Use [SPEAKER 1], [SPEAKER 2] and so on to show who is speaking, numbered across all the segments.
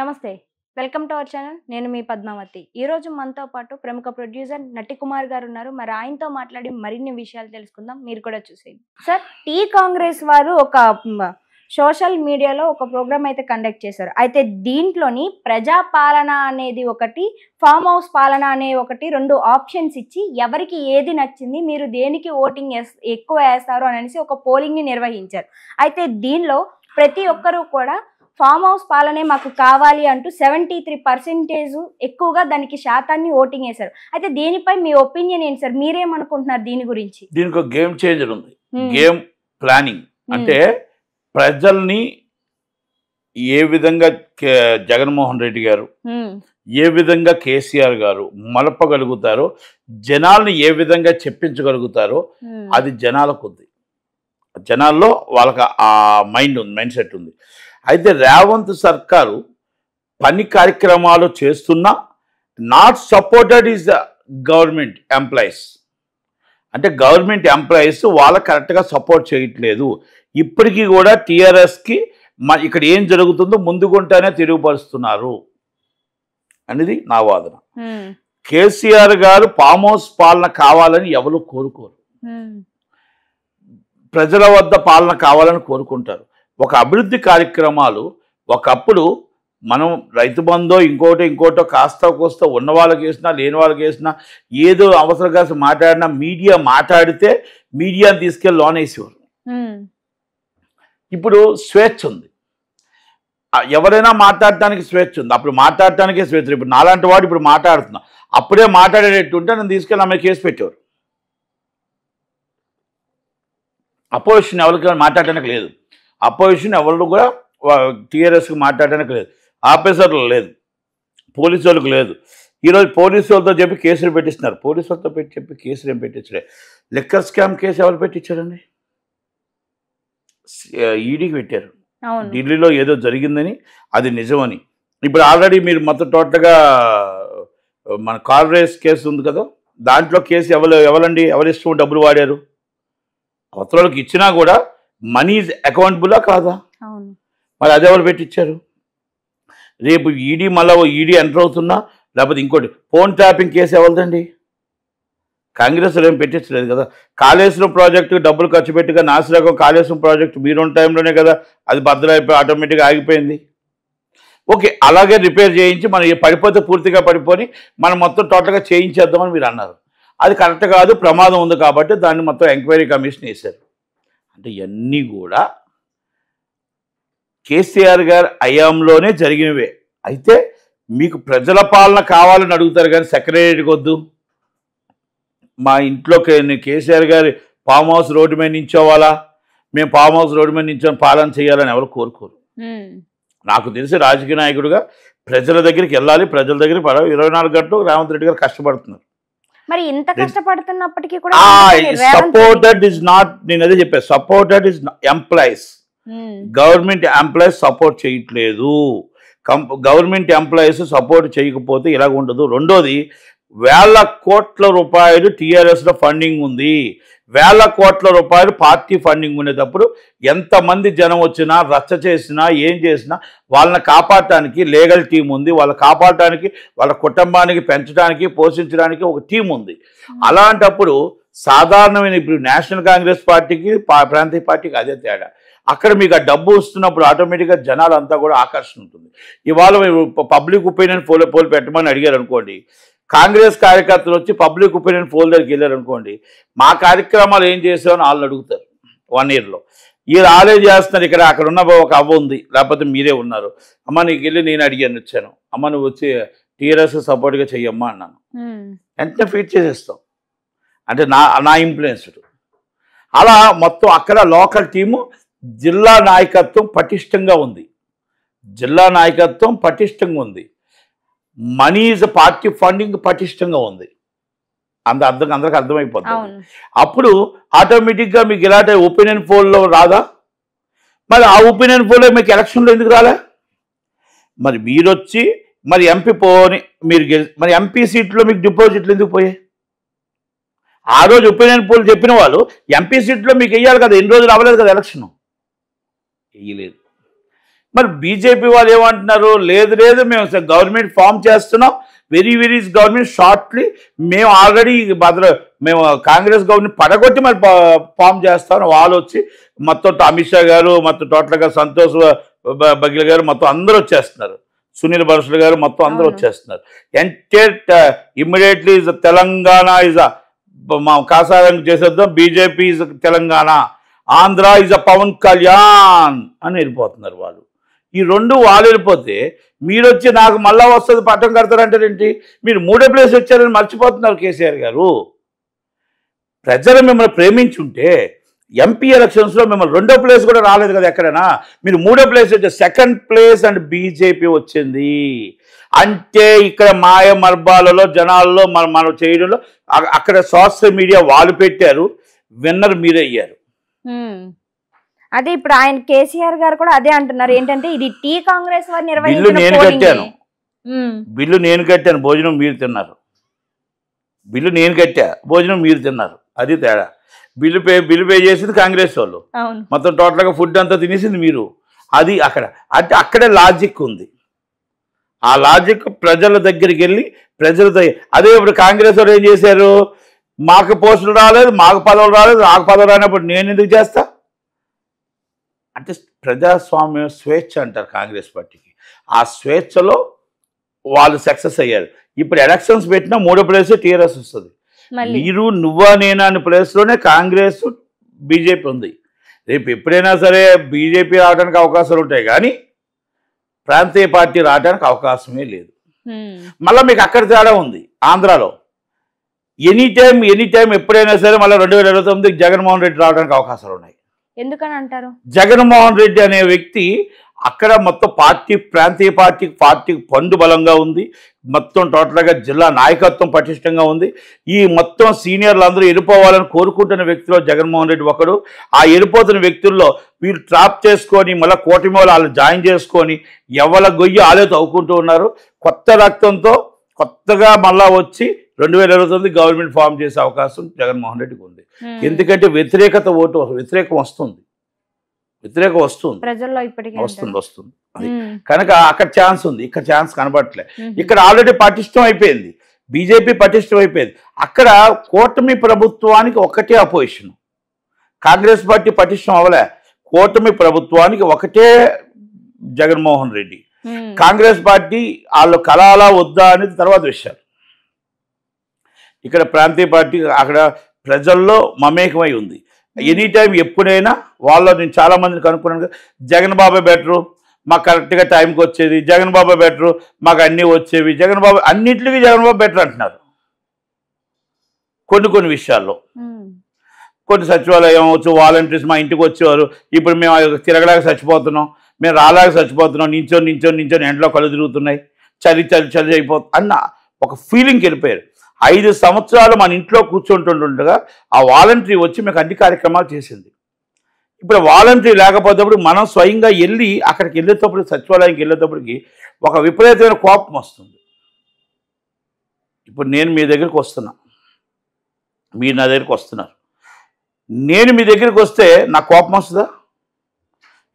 [SPEAKER 1] నమస్తే. Welcome to our channel. నేను మీ పద్మావతి. ఈరోజు మనతో పాటు ప్రముఖ ప్రొడ్యూసర్ నటి కుమార్ గారున్నారు. మరి ఆయనతో మాట్లాడి మరిన్ని విషయాలు తెలుసుకుందాం. మీరు కూడా చూసేయండి. సార్, టీ కాంగ్రెస్ వారు ఒక సోషల్ మీడియాలో ఒక ప్రోగ్రామ్ అయితే కండక్ట్ చేశారు. అయితే దీంట్లోని ప్రజా పాలన అనేది ఒకటి, ఫామ్ హౌస్ పాలన అనే ఒకటి 2 ఆప్షన్స్ ఇచ్చి ఎవరికి ఏది నచ్చింది, మీరు దేనికి ఓటింగ్ ఎక్కువ వేస్తారు అనేసి ఒక పోలింగ్‌ని నిర్వహించారు. అయితే దీనిలో ప్రతి ఒక్కరు కూడా ఫామ్ హౌస్ పాలనే మాకు కావాలి అంటూ 73% ఎక్కువగా దానికి శాతాన్ని ఓటింగ్ వేశారు. అయితే దీనిపై మీ ఒపీనియన్ ఏంటి సార్? మీరేమనుకుంటున్నారు దీని గురించి?
[SPEAKER 2] దీనికి ఒక గేమ్ చేంజర్ ఉంది. గేమ్ ప్లానింగ్ అంటే ప్రజల్ని ఏ విధంగా జగన్మోహన్ రెడ్డి గారు, ఏ విధంగా కేసీఆర్ గారు మలపగలుగుతారో, జనాల్ని ఏ విధంగా చెప్పించగలుగుతారో అది జనాలకు ఉంది. జనాల్లో వాళ్ళకి ఆ మైండ్ సెట్ ఉంది. అయితే రేవంత్ సర్కారు పని కార్యక్రమాలు చేస్తున్నా not supported is the government employees. అంటే గవర్నమెంట్ ఎంప్లాయీస్ వాళ్ళకి కరెక్ట్గా సపోర్ట్ చేయట్లేదు. ఇప్పటికీ కూడా టీఆర్ఎస్కి ఇక్కడ ఏం జరుగుతుందో ముందుకుంటేనే తిరుగుపరుస్తున్నారు అనేది నా వాదన. కేసీఆర్ గారు ఫామ్ హౌస్ పాలన కావాలని ఎవరు కోరుకోరు. ప్రజల వద్ద పాలన కావాలని కోరుకుంటారు. ఒక అభివృద్ధి కార్యక్రమాలు ఒకప్పుడు మనం రైతు బంధో ఇంకోటో కాస్త కోస్త ఉన్న వాళ్ళకి వేసినా లేని వాళ్ళకి వేసినా ఏదో అవసరం కాస్త మాట్లాడినా మీడియా మాట్లాడితే మీడియాని తీసుకెళ్ళి లోన్ వేసేవారు. ఇప్పుడు స్వేచ్ఛ ఉంది, ఎవరైనా మాట్లాడటానికి స్వేచ్ఛ ఉంది. అప్పుడు మాట్లాడటానికే స్వేచ్ఛ. ఇప్పుడు నాలాంటి వాడు ఇప్పుడు మాట్లాడుతున్నా, అప్పుడే మాట్లాడేటట్టు ఉంటే నన్ను తీసుకెళ్ళి ఆమె కేసు పెట్టేవారు. అపోజిషన్ ఎవరికి మాట్లాడటానికి లేదు. అపోజిషన్ ఎవరు కూడా టీఆర్ఎస్కి మాట్లాడడానికి లేదు. ఆఫీసర్లు లేదు, పోలీసు వాళ్ళకి లేదు. ఈరోజు పోలీసు వాళ్ళతో చెప్పి కేసులు పెట్టిస్తున్నారు. పోలీసు వాళ్ళతో చెప్పి కేసులు ఏం పెట్టించలే. లిక్కర్ స్కామ్ కేసు ఎవరు పెట్టించారండి? ఈడీకి పెట్టారు. ఢిల్లీలో ఏదో జరిగిందని, అది నిజమని. ఇప్పుడు ఆల్రెడీ మీరు మొత్తం టోటల్గా మన కార్ రేస్ కేసు ఉంది కదా, దాంట్లో కేసు ఎవరిష్టం డబ్బులు వాడారు. అవతలకి ఇచ్చినా కూడా మనీ ఈజ్ అకౌంటబులా కాదా? మరి అది ఎవరు పెట్టించారు? రేపు ఈడీ మళ్ళీ ఈడీ ఎంటర్ అవుతున్నా, లేకపోతే ఇంకోటి ఫోన్ ట్యాపింగ్ కేసు ఎవరిదండి? కాంగ్రెస్లో ఏం పెట్టించలేదు కదా. కాళేశ్వరం ప్రాజెక్టు డబ్బులు ఖర్చు పెట్టిగా నాసిరకం కాళేశ్వరం ప్రాజెక్టు మీరున్న టైంలోనే కదా అది బద్దలైపోయి ఆటోమేటిక్గా ఆగిపోయింది. ఓకే, అలాగే రిపేర్ చేయించి మనం పడిపోతే పూర్తిగా పడిపోయి మనం మొత్తం టోటల్గా చేయించేద్దామని మీరు అన్నారు. అది కరెక్ట్ కాదు, ప్రమాదం ఉంది కాబట్టి దాన్ని మొత్తం ఎంక్వైరీ కమిషన్ వేశారు. అంటే ఇవన్నీ కూడా కేసీఆర్ గారి హయాంలోనే జరిగినవే. అయితే మీకు ప్రజల పాలన కావాలని అడుగుతారు కానీ సెక్రటరీకి వద్దు, మా ఇంట్లో కేసీఆర్ గారి ఫామ్ హౌస్ రోడ్డు మీద నించోవాలా, మేము ఫామ్ హౌస్ రోడ్డు మీద నించొని పాలన చేయాలని ఎవరు కోరుకోరు. నాకు తెలిసి రాజకీయ నాయకుడిగా ప్రజల దగ్గరికి వెళ్ళాలి, ప్రజల దగ్గర 24 గంటలు రేవంత్ రెడ్డి గారు కష్టపడుతున్నారు.
[SPEAKER 1] మరి ఇంత కష్టపడుతున్నప్పటికీ కూడా
[SPEAKER 2] సపోర్టెడ్ ఇస్ నాట్, నేను అదే చెప్పాను, supported is employees. Government employees support చేయట్లేదు. గవర్నమెంట్ ఎంప్లాయీస్ సపోర్ట్ చేయకపోతే ఇలాగ ఉండదు. రెండోది, వేల కోట్ల రూపాయలు టీఆర్ఎస్లో ఫండింగ్ ఉంది. వేల కోట్ల రూపాయలు పార్టీ ఫండింగ్ ఉండేటప్పుడు ఎంతమంది జనం వచ్చినా రచ్చ చేసినా ఏం చేసినా వాళ్ళని కాపాడటానికి లీగల్ టీం ఉంది. వాళ్ళని కాపాడటానికి, వాళ్ళ కుటుంబానికి పెంచడానికి, పోషించడానికి ఒక టీం ఉంది. అలాంటప్పుడు సాధారణమైన ఇప్పుడు నేషనల్ కాంగ్రెస్ పార్టీకి ప్రాంతీయ పార్టీకి అదే తేడా. అక్కడ మీకు ఆ డబ్బు వస్తున్నప్పుడు ఆటోమేటిక్గా జనాలంతా కూడా ఆకర్షణ ఉంటుంది. ఇవాళ పబ్లిక్ ఒపీనియన్ పోల్ పెట్టమని అడిగారు అనుకోండి, కాంగ్రెస్ కార్యకర్తలు వచ్చి పబ్లిక్ ఒపీనియన్ పోల్ దగ్గరికి వెళ్ళారు అనుకోండి, మా కార్యక్రమాలు ఏం చేసామని వాళ్ళని అడుగుతారు. 1 yearలో వీళ్ళు ఆలే చేస్తున్నారు. ఇక్కడ అక్కడ ఉన్న ఒక అవ్వ ఉంది, లేకపోతే మీరే ఉన్నారు, అమ్మ నీకు వెళ్ళి నేను అడిగాను వచ్చాను, అమ్మ నువ్వు వచ్చి టీఆర్ఎస్ సపోర్ట్గా చెయ్యమ్మా అన్నాను, వెంటనే ఫీట్ చేసేస్తాం. అంటే నా ఇన్ఫ్లుయెన్స్డ్. అలా మొత్తం అక్కడ లోకల్ టీము, జిల్లా నాయకత్వం పటిష్టంగా ఉంది. జిల్లా నాయకత్వం పటిష్టంగా ఉంది. మనీ ఈజ్ పార్టీ ఫండింగ్ పటిష్టంగా ఉంది. అందరికి అర్థమైపోతుంది. అప్పుడు ఆటోమేటిక్గా మీకు ఇలాంటి ఒపీనియన్ పోల్లో రాదా? మరి ఆ ఒపీనియన్ పోల్లో మీకు ఎలక్షన్లో ఎందుకు రాలే? మరి మీరు వచ్చి మరి ఎంపీ పోని మీరు మరి ఎంపీ సీట్లో మీకు డిపాజిట్లు ఎందుకు పోయాయి? ఆ రోజు ఒపీనియన్ పోల్ చెప్పిన వాళ్ళు ఎంపీ సీట్లో మీకు వెయ్యాలి కదా. ఎన్ని రోజులు అవ్వలేదు కదా ఎలక్షన్, వేయలేదు. మరి బీజేపీ వాళ్ళు ఏమంటున్నారు, లేదు లేదు మేము గవర్నమెంట్ ఫామ్ చేస్తున్నాం, వెరీ వెరీ గవర్నమెంట్ షార్ట్లీ, మేము ఆల్రెడీ మేము కాంగ్రెస్ గవర్నమెంట్ పడగొట్టి మరి ఫామ్ చేస్తాం. వాళ్ళు వచ్చి మొత్తం అమిత్ షా గారు, మొత్తం టోటల్గా సంతోష్ బగిల్ గారు, మొత్తం అందరూ వచ్చేస్తున్నారు, సునీల్ బన్సల్ గారు, మొత్తం అందరూ వచ్చేస్తున్నారు. Entire immediately is Telangana is మా కాసారం చేసేద్దాం, BJP is Telangana, Andhra is Pawan Kalyan అని వెళ్ళిపోతున్నారు వాళ్ళు. ఈ రెండు వాళ్ళు వెళ్ళిపోతే మీరు వచ్చి నాకు మళ్ళా వస్తుంది పట్టం కడతారంటారేంటి? మీరు మూడో ప్లేస్ వచ్చారని మర్చిపోతున్నారు కేసీఆర్ గారు. ప్రజలు మిమ్మల్ని ప్రేమించుంటే ఎంపీ ఎలక్షన్స్లో మిమ్మల్ని రెండో ప్లేస్ కూడా రాలేదు కదా ఎక్కడైనా. మీరు మూడో ప్లేస్ వచ్చే సెకండ్ ప్లేస్ అండ్ బీజేపీ వచ్చింది అంటే ఇక్కడ మాయ మర్బాలలో జనాల్లో మనం చేయడంలో అక్కడ సోషల్ మీడియా వాళ్ళు పెట్టారు, విన్నర్ మీరే అయ్యారు.
[SPEAKER 1] అదే ఇప్పుడు ఆయన కేసీఆర్ గారు కూడా అదే అంటున్నారు, ఏంటంటే ఇది టీ కాంగ్రెస్ వారు
[SPEAKER 2] బిల్లు నేను కట్టాను, బిల్లు నేను కట్టాను, భోజనం మీరు తిన్నారు. బిల్లు నేను కట్టా, భోజనం మీరు తిన్నారు, అది తేడా. బిల్లు పే చేసింది కాంగ్రెస్ వాళ్ళు, మొత్తం టోటల్గా ఫుడ్ అంతా తినేసింది మీరు. అది అక్కడ అంటే అక్కడే లాజిక్ ఉంది. ఆ లాజిక్ ప్రజల దగ్గరికి వెళ్ళి ప్రజలతో. అదే ఇప్పుడు కాంగ్రెస్ వాళ్ళు ఏం చేశారు, మాకు పోస్టులు రాలేదు, మాకు పదవులు రాలేదు, నాకు పదవులు రానప్పుడు నేను ఎందుకు చేస్తా అంటే ప్రజాస్వామ్యం స్వేచ్ఛ అంటారు కాంగ్రెస్ పార్టీకి. ఆ స్వేచ్ఛలో వాళ్ళు సక్సెస్ అయ్యారు. ఇప్పుడు ఎలక్షన్స్ పెట్టినా మూడో ప్లేస్ టీఆర్ఎస్ వస్తుంది. మీరు నువ్వా నేనా అనే ప్లేస్లోనే కాంగ్రెస్ బీజేపీ ఉంది. రేపు ఎప్పుడైనా సరే బీజేపీ రావడానికి అవకాశాలు ఉంటాయి కానీ ప్రాంతీయ పార్టీ రావడానికి అవకాశమే లేదు. మళ్ళీ మీకు అక్కడ తేడా ఉంది. ఆంధ్రాలో ఎనీ టైం ఎప్పుడైనా సరే మళ్ళీ 2029 జగన్మోహన్ రెడ్డి రావడానికి అవకాశాలు ఉన్నాయి.
[SPEAKER 1] ఎందుకని అంటారు?
[SPEAKER 2] జగన్మోహన్ రెడ్డి అనే వ్యక్తి అక్కడ మొత్తం ప్రాంతీయ పార్టీకి పండు బలంగా ఉంది, మొత్తం టోటల్గా జిల్లా నాయకత్వం పటిష్టంగా ఉంది. ఈ మొత్తం సీనియర్లు అందరూ వెళ్ళిపోవాలని కోరుకుంటున్న వ్యక్తిలో జగన్మోహన్ రెడ్డి ఒకడు. ఆ వెళ్ళిపోతున్న వ్యక్తుల్లో వీళ్ళు ట్రాప్ చేసుకొని మళ్ళీ కూటమి వాళ్ళు జాయిన్ చేసుకొని ఎవరి గొయ్యి ఆలే తవ్వుకుంటూ ఉన్నారు. కొత్త రక్తంతో కొత్తగా మళ్ళా వచ్చి 2029 గవర్నమెంట్ ఫామ్ చేసే అవకాశం జగన్మోహన్ రెడ్డికి ఉంది. ఎందుకంటే వ్యతిరేకం వస్తుంది,
[SPEAKER 1] ప్రజల్లో ఇప్పటికీ
[SPEAKER 2] వస్తుంది. కనుక అక్కడ ఛాన్స్ ఉంది, ఇక్కడ ఛాన్స్ కనబడట్లే. ఇక్కడ ఆల్రెడీ పటిష్టం అయిపోయింది, బీజేపీ పటిష్టం అయిపోయింది. అక్కడ కూటమి ప్రభుత్వానికి ఒకటే అపోజిషన్, కాంగ్రెస్ పార్టీ పటిష్టం అవ్వలే. కూటమి ప్రభుత్వానికి ఒకటే జగన్మోహన్ రెడ్డి. కాంగ్రెస్ పార్టీ వాళ్ళు కలాలా వద్దా అనేది తర్వాత విషయాలు. ఇక్కడ ప్రాంతీయ పార్టీ అక్కడ ప్రజల్లో మమేకమై ఉంది. ఎనీ టైం ఎప్పుడైనా వాళ్ళు, నేను చాలామందిని కనుక్కున్నాను, జగన్ బాబా బెటరు, మాకు కరెక్ట్గా టైంకి వచ్చేది, జగన్ బాబా బెటరు, మాకు అన్నీ వచ్చేవి, జగన్ బాబా అన్నింటికి జగన్ బాబా బెటర్ అంటున్నారు. కొన్ని విషయాల్లో కొన్ని సచివాలయం వచ్చు, వాలంటీర్స్ మా ఇంటికి వచ్చేవారు, ఇప్పుడు మేము తిరగలేక చచ్చిపోతున్నాం, మేము రాలేక చచ్చిపోతున్నాం, నించొని ఎండలో కళ్ళు తిరుగుతున్నాయి, చలి అయిపోతుంది అన్న ఒక ఫీలింగ్కి వెళ్ళిపోయారు. 5 సంవత్సరాలు మన ఇంట్లో కూర్చుంటుండగా ఆ వాలంటరీ వచ్చి మీకు అన్ని కార్యక్రమాలు చేసింది. ఇప్పుడు వాలంటరీ లేకపోతేప్పుడు మనం స్వయంగా వెళ్ళి అక్కడికి వెళ్ళేటప్పుడు, సచివాలయానికి వెళ్ళేటప్పటికి ఒక విపరీతమైన కోపం వస్తుంది. ఇప్పుడు నేను మీ దగ్గరికి వస్తున్నా, మీరు నా దగ్గరికి వస్తున్నారు, నేను మీ దగ్గరికి వస్తే నాకు కోపం వస్తుందా?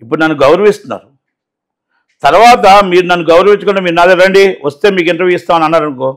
[SPEAKER 2] ఇప్పుడు నన్ను గౌరవిస్తున్నారు, తర్వాత మీరు నన్ను గౌరవించకుండా మీరు నా దగ్గర రండి వస్తే మీకు ఇంటర్వ్యూ ఇస్తామని అన్నారు అనుకో,